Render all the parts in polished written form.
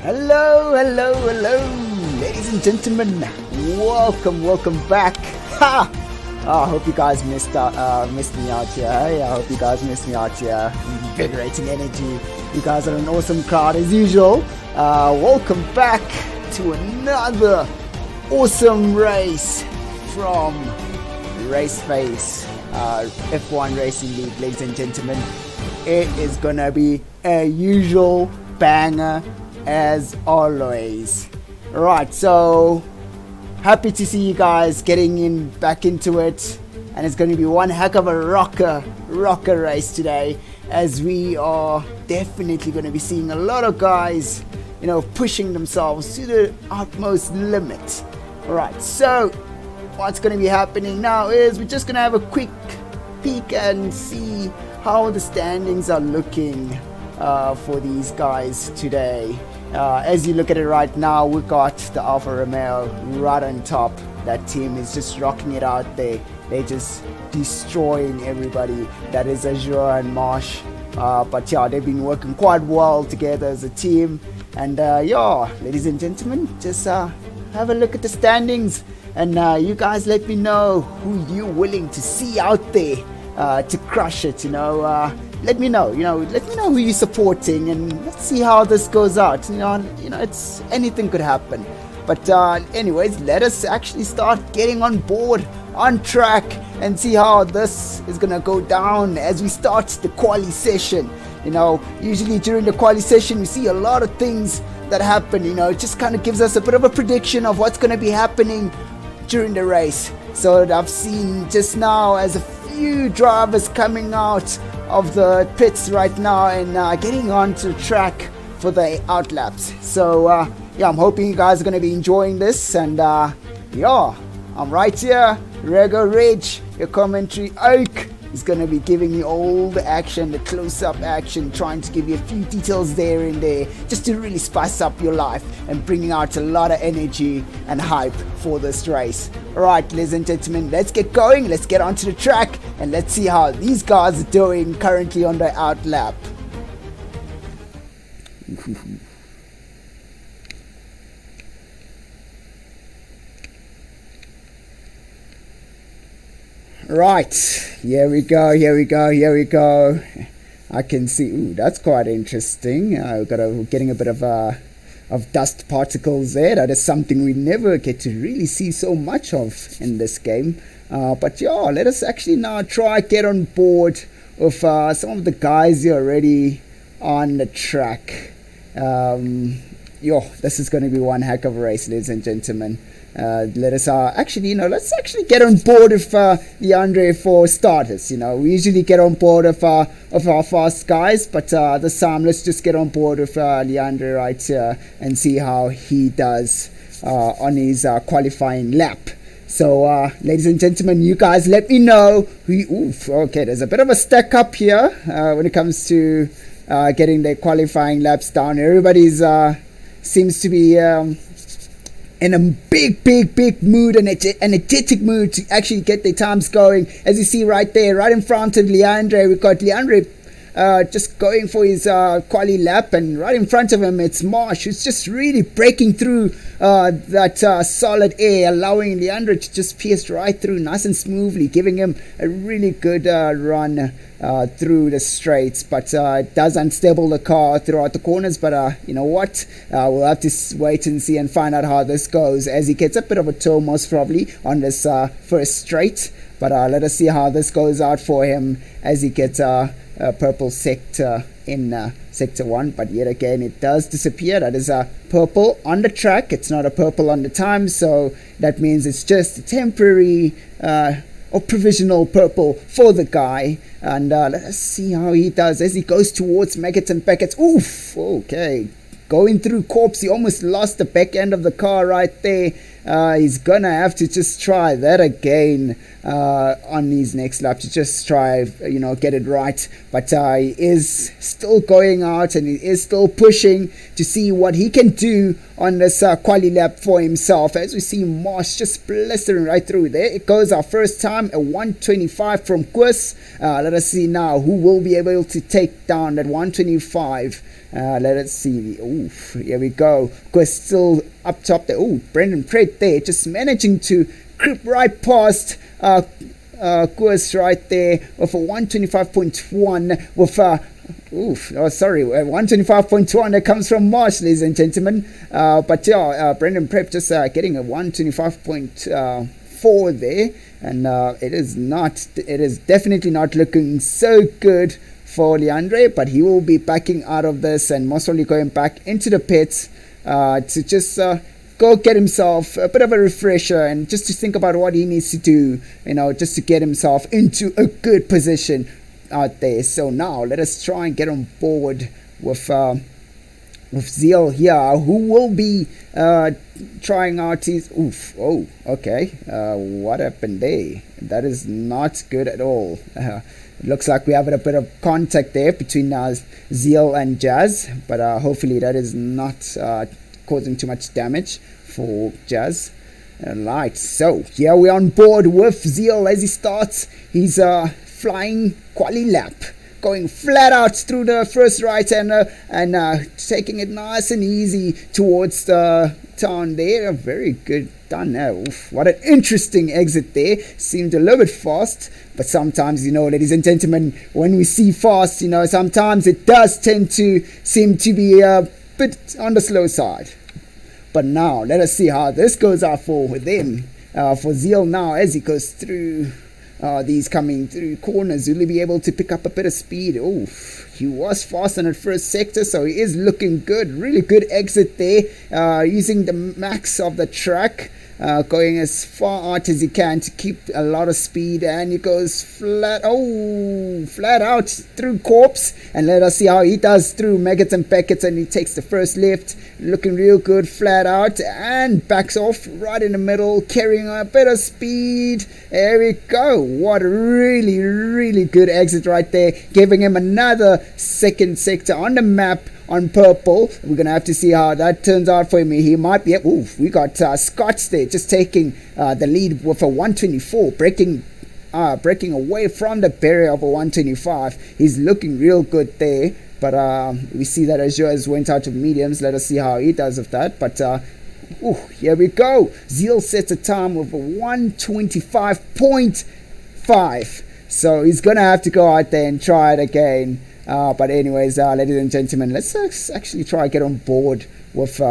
Hello, ladies and gentlemen. Welcome back. Ha! I hope you guys missed me out here. Hey? I hope you guys missed me out here. Invigorating energy. You guys are an awesome crowd as usual. Welcome back to another awesome race from RaceFace F1 Racing League, ladies and gentlemen. It is gonna be a usual banger as always. Right, so happy to see you guys getting back into it, and it's going to be one heck of a rocker race today, as we are definitely going to be seeing a lot of guys, pushing themselves to the utmost limit. Right, so what's going to be happening now is we're just going to have a quick peek and see how the standings are looking for these guys today. As you look at it right now, we got the Alfa Romeo right on top. That team is just rocking it out there. They're just destroying everybody. That is Azure and Marsh. But yeah, they've been working quite well together as a team. And ladies and gentlemen, just have a look at the standings. And you guys let me know who you're willing to see out there to crush it, Let me know, who you're supporting, and let's see how this goes out. It's anything could happen. But anyways, let us actually start getting on board, on track, and see how this is gonna go down as we start the quali session. Usually during the quali session, we see a lot of things that happen. It just kind of gives us a bit of a prediction of what's gonna be happening during the race. So I've seen just now as a few drivers coming out of the pits right now and getting onto the track for the outlaps. So I'm hoping you guys are going to be enjoying this, and I'm right here. Rego Ridge, your commentary Oak, is going to be giving you all the action, the close-up action, trying to give you a few details there and there, just to really spice up your life and bringing out a lot of energy and hype for this race. Alright, ladies and gentlemen, let's get going, let's get onto the track, and let's see how these guys are doing currently on the outlap. Right, here we go. I can see, that's quite interesting. Getting a bit of dust particles there. That is something we never get to really see so much of in this game. But let us actually now try get on board with some of the guys here already on the track. This is going to be one heck of a race, ladies and gentlemen. Let's actually get on board with Leandre for starters. We usually get on board with our fast guys, but this time let's just get on board with Leandre right here and see how he does on his qualifying lap. So ladies and gentlemen, you guys let me know okay, there's a bit of a stack up here when it comes to getting their qualifying laps down. Everybody's seems to be in a big mood, an energetic mood to actually get their times going. As you see right there, right in front of Leandre, we've got Leandre just going for his quali lap, and right in front of him it's Marsh, who's just really breaking through that solid air, allowing Leandre to just pierce right through nice and smoothly, giving him a really good run through the straights. But it does unstable the car throughout the corners, but you know what, we'll have to wait and see and find out how this goes, as he gets a bit of a tow most probably on this first straight. But let us see how this goes out for him as he gets a purple sector in sector 1. But yet again, it does disappear. That is a purple on the track. It's not a purple on the time, so that means it's just a temporary or provisional purple for the guy. And let us see how he does as he goes towards Maggots and Packets. Oof, okay. Going through Corpse, he almost lost the back end of the car right there. He's gonna have to just try that again on his next lap to just try, get it right. But he is still going out and he is still pushing to see what he can do on this quali lap for himself. As we see Marsh just blistering right through there. It goes our first time, a 125 from Quis. Let us see now who will be able to take down that 125. Let us see. Oof, here we go. Of course, still up top there. Oh, Brendan Pratt there, just managing to creep right past course right there with a 125.1 with oof, oh sorry, 125.1 that comes from Marsh, ladies and gentlemen. But yeah, Brendan Prep just getting a 125.4 there, and it is definitely not looking so good for Leandre, but he will be backing out of this and most probably going back into the pits to just go get himself a bit of a refresher and just to think about what he needs to do, just to get himself into a good position out there. So now let us try and get on board with Zeal here, who will be trying out his okay, what happened there? That is not good at all. It looks like we have a bit of contact there between Zeal and Jazz, but hopefully that is not causing too much damage for Jazz. Alright, so here we're on board with Zeal as he starts his flying quali lap, going flat out through the first right-hander and taking it nice and easy towards the town there. Very good done now. Oof, what an interesting exit there. Seemed a little bit fast, but sometimes, ladies and gentlemen, when we see fast, sometimes it does tend to seem to be a bit on the slow side. But now let us see how this goes out for them. For Zeal now, as he goes through these coming through corners, will he be able to pick up a bit of speed? He was fast in that first sector, so he is looking good. Really good exit there, using the max of the track, going as far out as he can to keep a lot of speed, and he goes flat out through Corpse, and let us see how he does through Maggots and Packets, and he takes the first left, looking real good, flat out, and backs off right in the middle, carrying a bit of speed. There we go. What a really, really good exit right there, giving him another second sector on the map on purple. We're gonna have to see how that turns out for him. He might be. We got Scotts there just taking the lead with a 124, breaking away from the barrier of a 125. He's looking real good there, but we see that Azure has went out of mediums. Let us see how he does with that. But here we go. Zeal sets a time with a 125.5, so he's gonna have to go out there and try it again. But anyways, ladies and gentlemen, let's actually try to get on board with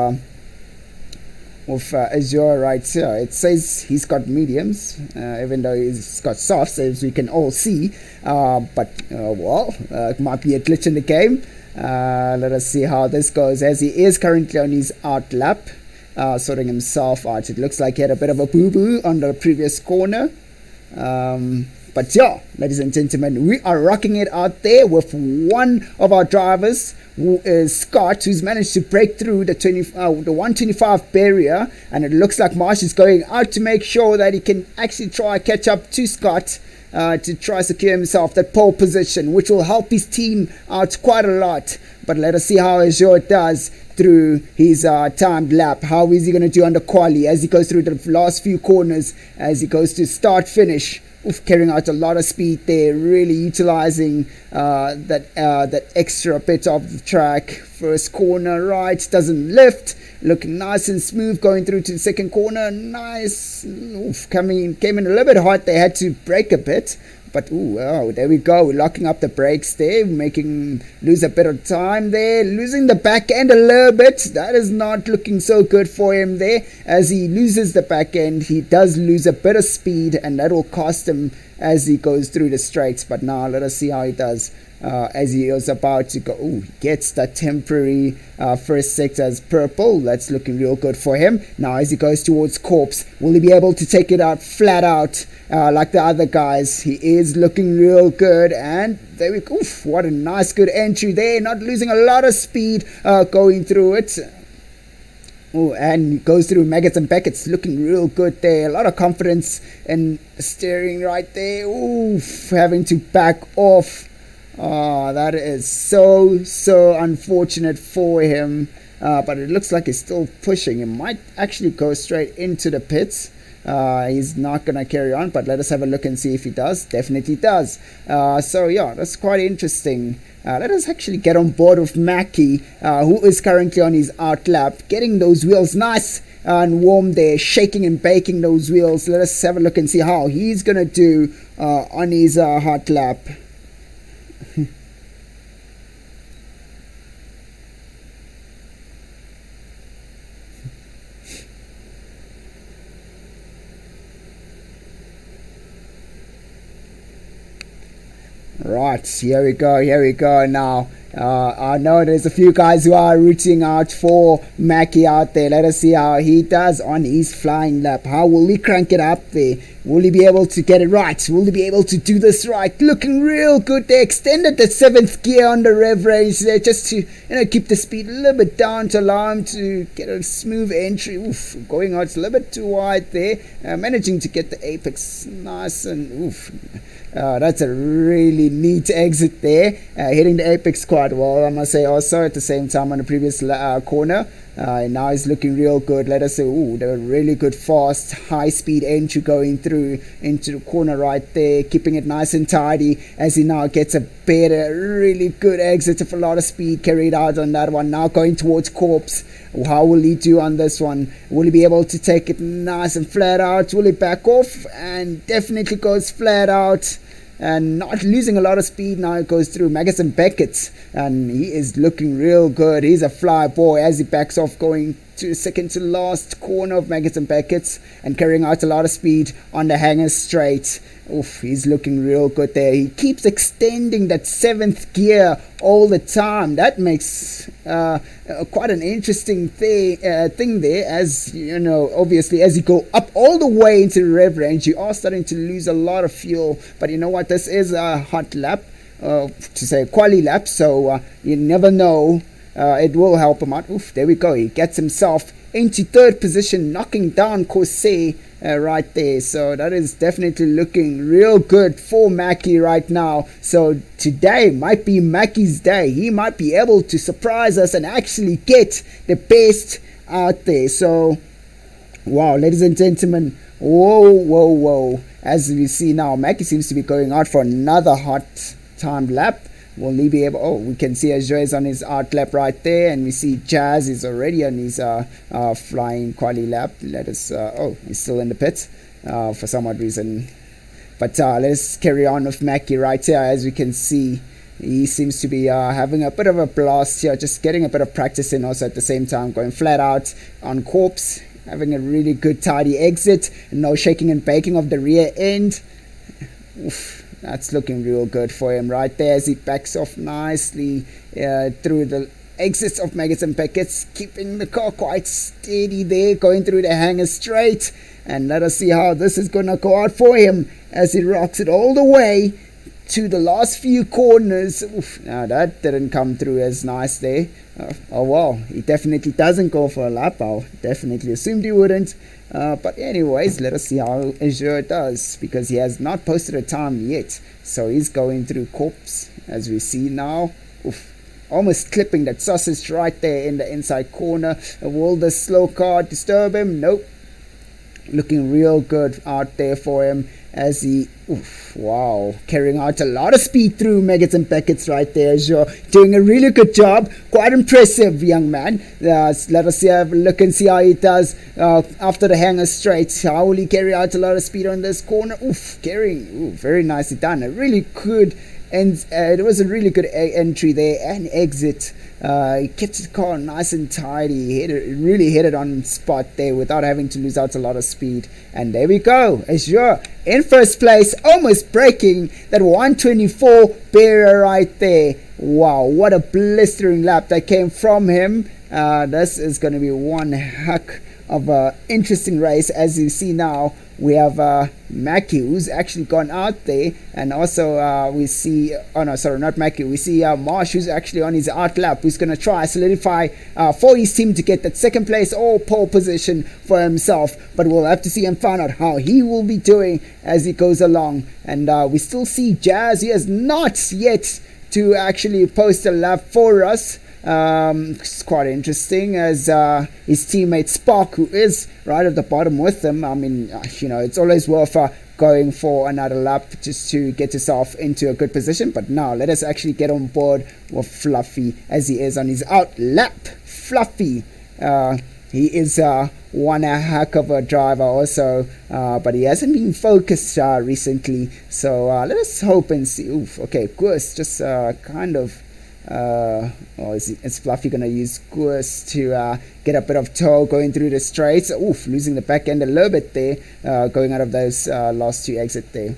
Azure right here. It says he's got mediums, even though he's got softs, as we can all see. But it might be a glitch in the game. Let us see how this goes, as he is currently on his out lap, sorting himself out. It looks like he had a bit of a boo-boo on the previous corner. But yeah, ladies and gentlemen, we are rocking it out there with one of our drivers, who is Scott, who's managed to break through the 125 barrier, and it looks like Marsh is going out to make sure that he can actually try catch up to Scott to try secure himself that pole position, which will help his team out quite a lot. But let us see how Azure does through his timed lap. How is he going to do on the quali as he goes through the last few corners, as he goes to start finish? Carrying out a lot of speed there, really utilizing that extra bit of the track. First corner right, doesn't lift, looking nice and smooth, going through to the second corner. Nice. Came in a little bit hot. They had to brake a bit, but there we go, locking up the brakes there, making lose a bit of time there, losing the back end a little bit. That is not looking so good for him there. As he loses the back end, he does lose a bit of speed, and that will cost him as he goes through the straights. But now let us see how he does as he is about to go. He gets that temporary first sector as purple. That's looking real good for him. Now as he goes towards Corpse, will he be able to take it out flat out like the other guys? He is looking real good, and there we go. What a nice good entry there, not losing a lot of speed going through it. And goes through Maggots and Packets, looking real good there. A lot of confidence in steering right there. Having to back off. That is so unfortunate for him. But it looks like he's still pushing. He might actually go straight into the pits. he's not gonna carry on, but let us have a look and see if he does. Definitely does. So yeah, that's quite interesting. Let us actually get on board with Mackie, who is currently on his out lap, getting those wheels nice and warm there, shaking and baking those wheels. Let us have a look and see how he's gonna do on his hot lap. Right, here we go now. I know there's a few guys who are rooting out for Mackie out there. Let us see how he does on his flying lap. How will he crank it up there? Will he be able to get it right? Will he be able to do this right? Looking real good. They extended the 7th gear on the rev range there just to keep the speed a little bit down to allow him to get a smooth entry. Oof, going out a little bit too wide there. Managing to get the apex nice and oof. That's a really neat exit there, hitting the apex quite well, I must say. Also at the same time on the previous corner, now he's looking real good. Let us say, the really good fast high speed entry going through into the corner right there, keeping it nice and tidy as he now gets a better, really good exit of a lot of speed carried out on that one. Now going towards Corpse. How will he do on this one? Will he be able to take it nice and flat out? Will he back off? And definitely goes flat out and not losing a lot of speed. Now it goes through Magnussen Beckett, and he is looking real good. He's a fly boy as he backs off, going to second to last corner of Magnussen Beckett and carrying out a lot of speed on the hanger straight. Oof, he's looking real good there. He keeps extending that 7th gear all the time. That makes quite an interesting thing there, as you know, obviously as you go up all the way into the rev range, you are starting to lose a lot of fuel. But you know what, this is a hot lap, to say a quali lap, so you never know. It will help him out. Oof, there we go. He gets himself into 3rd position, knocking down Corsair right there. So that is definitely looking real good for Mackie right now. So today might be Mackie's day. He might be able to surprise us and actually get the best out there. So wow, ladies and gentlemen, whoa. As we see now, Mackie seems to be going out for another hot timed lap. Will he be able? We can see Azure is on his out lap right there, and we see Jazz is already on his flying quali lap. Let us. He's still in the pit for some odd reason. But let's carry on with Mackie right here. As we can see, he seems to be having a bit of a blast here, just getting a bit of practice in. Also at the same time, going flat out on Corpse, having a really good tidy exit, and no shaking and baking of the rear end. Oof. That's looking real good for him right there as he backs off nicely through the exits of Magnussen Beckett, keeping the car quite steady there, going through the hanger straight. And let us see how this is going to go out for him as he rocks it all the way to the last few corners. Oof, now that didn't come through as nice there. Oh well, he definitely doesn't go for a lap. I definitely assumed he wouldn't. But anyways, let us see how Azure does, because he has not posted a time yet. So he's going through Corpse as we see now. Oof, almost clipping that sausage right there in the inside corner. Will the slow car disturb him? Nope. Looking real good out there for him as he, wow, carrying out a lot of speed through Magnussen Beckett right there. Azure doing a really good job. Quite impressive, young man. Let us have a look and see how he does after the hanger straight. How will he carry out a lot of speed on this corner? Carrying, very nicely done. A really good, and it was a really good entry there and exit. He kept his car nice and tidy. He really hit it on spot there without having to lose out a lot of speed. And there we go. Azure in first place, almost breaking that 124 barrier right there. Wow, what a blistering lap that came from him. This is going to be one heck of an interesting race. As you see now, we have Mackie, who's actually gone out there, and also we see, not Mackie, we see Marsh, who's actually on his out lap, who's going to try solidify for his team to get that second place or pole position for himself. But we'll have to see and find out how he will be doing as he goes along. And we still see Jazz. He has not yet to actually post a lap for us. It's quite interesting as his teammate Spark, who is right at the bottom with him. I mean, it's always worth going for another lap just to get yourself into a good position. But now let us actually get on board with Fluffy as he is on his out lap. Fluffy, he is one heck of a driver also, but he hasn't been focused recently. So let us hope and see. Oof, okay, Gus just kind of. Is Fluffy going to use Gus to get a bit of toe going through the straights? Oof, losing the back end a little bit there, going out of those last two exits there.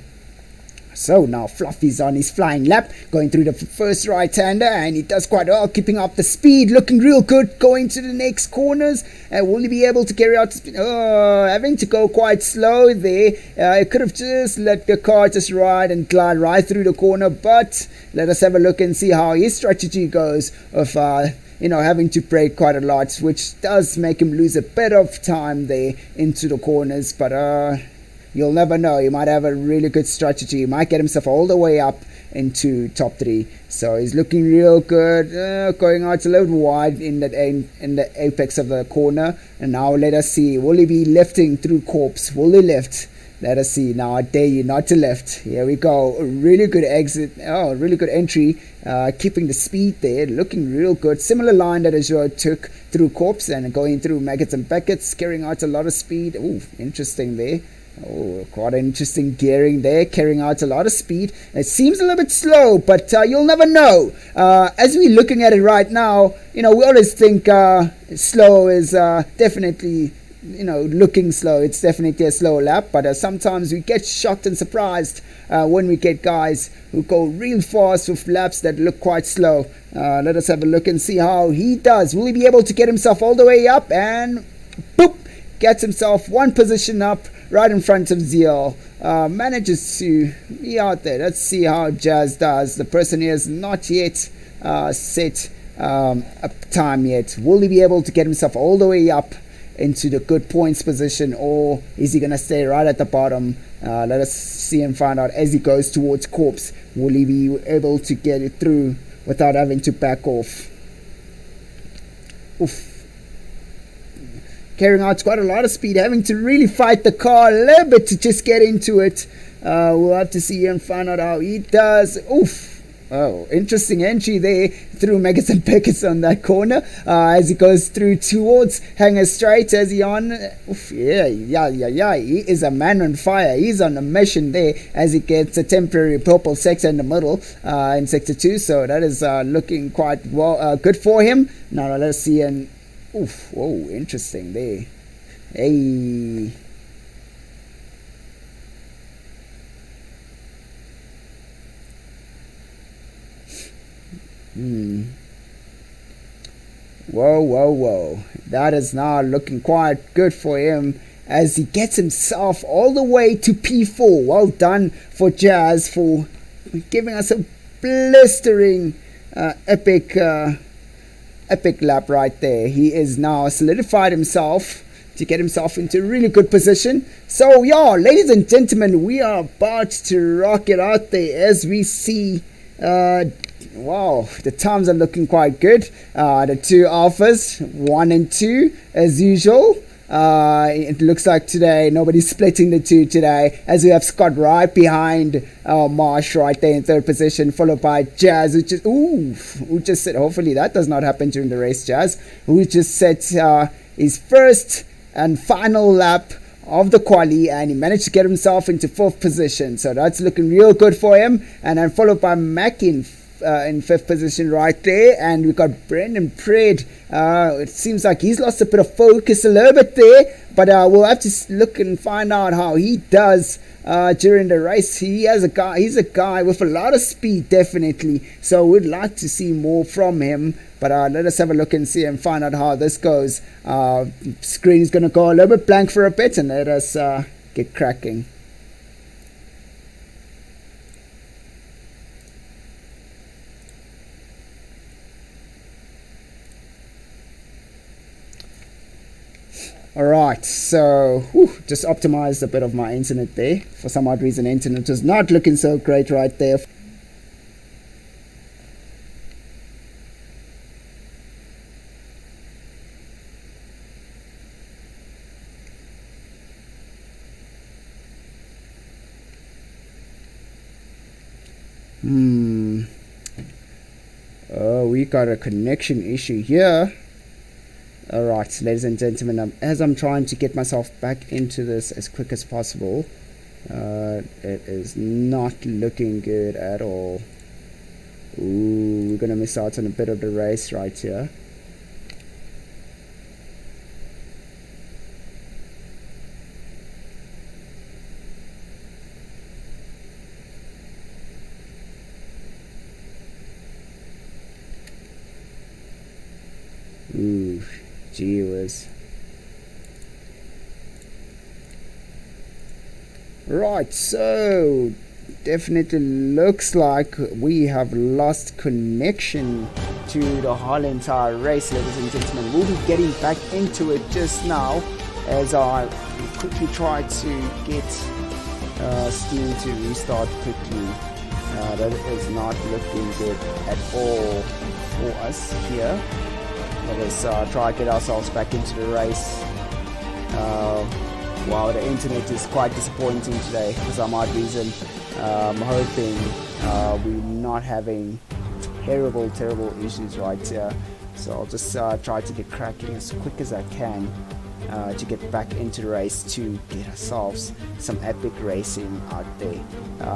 So now Fluffy's on his flying lap, going through the first right-hander, and he does quite well, keeping up the speed, looking real good, going to the next corners. Will he be able to carry out the speed? Oh, having to go quite slow there. He could have just let the car just ride and glide right through the corner, but let us have a look and see how his strategy goes of having to brake quite a lot, which does make him lose a bit of time there into the corners, but you'll never know. He might have a really good strategy. He might get himself all the way up into top 3. So he's looking real good. Going out a little wide in the apex of the corner. And now let us see. Will he be lifting through corpse? Will he lift? Let us see. Now I dare you not to lift. Here we go. A really good exit. Oh, really good entry. Keeping the speed there. Looking real good. Similar line that Azure took through corpse and going through maggots and packets. Carrying out a lot of speed. Ooh, interesting there. Oh, quite an interesting gearing there, carrying out a lot of speed. It seems a little bit slow, but you'll never know. As we're looking at it right now, we always think slow is definitely, looking slow. It's definitely a slow lap, but sometimes we get shocked and surprised when we get guys who go real fast with laps that look quite slow. Let us have a look and see how he does. Will he be able to get himself all the way up? And boop, gets himself one position up right in front of Zeal. Manages to be out there. Let's see how Jazz does. The person here is not yet set a time yet. Will he be able to get himself all the way up into the good points position, or is he going to stay right at the bottom? Let us see and find out as he goes towards Corpse. Will he be able to get it through without having to back off? Oof. Carrying out quite a lot of speed, having to really fight the car a little bit to just get into it. We'll have to see and find out how he does. Oof. Oh, interesting entry there through Megas and Peckers on that corner as he goes through towards Hanger Straight as he on. Oof, yeah. He is a man on fire. He's on a mission there as he gets a temporary purple sector in the middle in Sector 2. So that is looking quite well, good for him. Now let's see and oof, whoa, interesting there. Hey. Whoa. That is now looking quite good for him as he gets himself all the way to P4. Well done for Jazz for giving us a blistering epic lap right there. He is now solidified himself to get himself into a really good position. So yeah, ladies and gentlemen, we are about to rock it out there as we see wow, the times are looking quite good. The two alphas, 1 and 2 as usual. It looks like today nobody's splitting the two today, as we have Scott right behind Marsh right there in 3rd position, followed by Jazz, who just said, hopefully that does not happen during the race, Jazz, who just set his first and final lap of the quali, and he managed to get himself into 4th position, so that's looking real good for him. And then followed by Mack in 5th position right there, and we got Brendan Pred. It seems like he's lost a bit of focus a little bit there, but we'll have to look and find out how he does during the race. He's a guy with a lot of speed, definitely, so we'd like to see more from him. But let us have a look and see and find out how this goes. Screen is going to go a little bit blank for a bit, and let us get cracking. Alright, so just optimized a bit of my internet there. For some odd reason, internet was not looking so great right there. Oh, we got a connection issue here. Alright, ladies and gentlemen, as I'm trying to get myself back into this as quick as possible, it is not looking good at all. Ooh, we're gonna miss out on a bit of the race right here. Ooh, gee whiz. Right, so definitely looks like we have lost connection to the whole entire race, ladies and gentlemen. We'll be getting back into it just now as I quickly try to get Steam to restart quickly. That is not looking good at all for us here. Let us try to get ourselves back into the race. Wow, the internet is quite disappointing today for some odd reason. I'm hoping we're not having terrible issues right here. So I'll just try to get cracking as quick as I can to get back into the race to get ourselves some epic racing out there.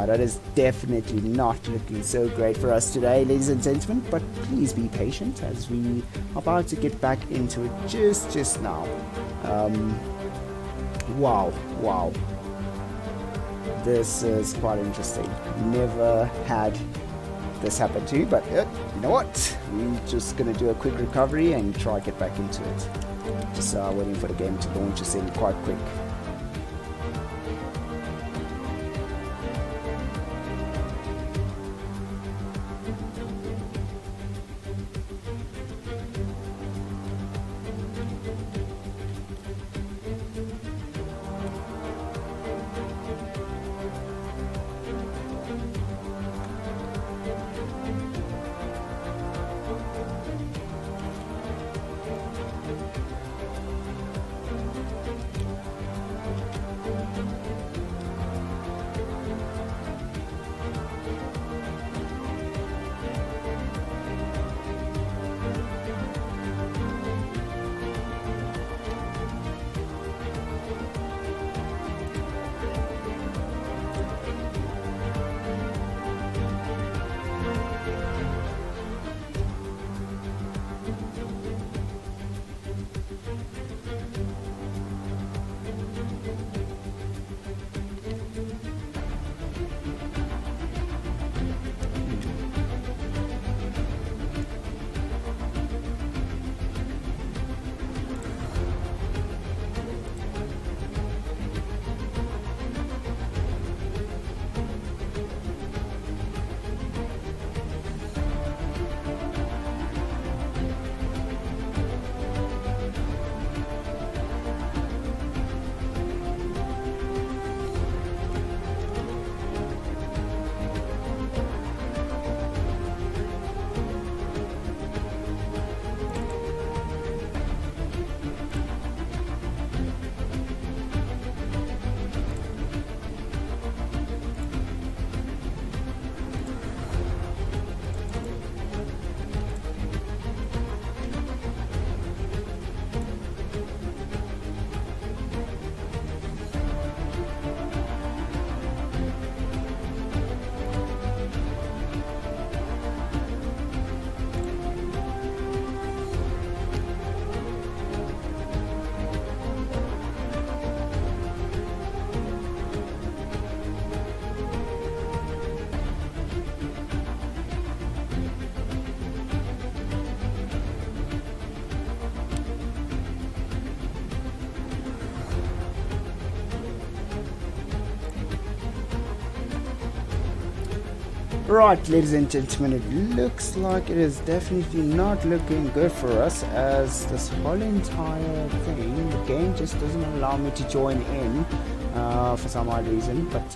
That is definitely not looking so great for us today, ladies and gentlemen, but please be patient as we are about to get back into it just now. Wow, this is quite interesting. Never had this happen to you, but you know what, we're just gonna do a quick recovery and try to get back into it. Just waiting for the game to launch us in quite quick. Right, ladies and gentlemen, it looks like it is definitely not looking good for us, as this whole entire thing, the game just doesn't allow me to join in for some odd reason, but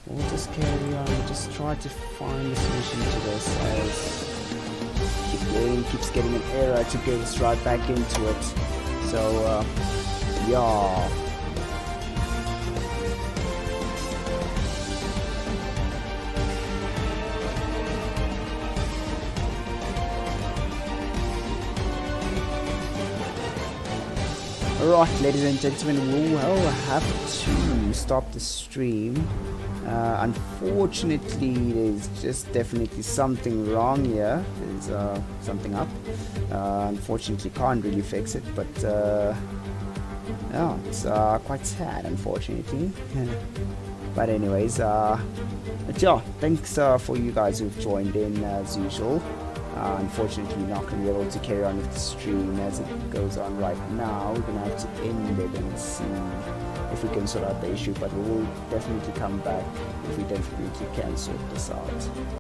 we'll just carry on and just try to find a solution to this, as the game keeps getting an error to get us right back into it. So yeah. Right, ladies and gentlemen, we will have to stop the stream. Unfortunately, there's just definitely something wrong here. There's something up. Unfortunately, can't really fix it, but yeah, it's quite sad, unfortunately. But anyways, but yeah, thanks for you guys who've joined in as usual. Unfortunately, not going to be able to carry on with the stream as it goes on right now. We're going to have to end it and see if we can sort out the issue, but we will definitely come back if we definitely can sort this out.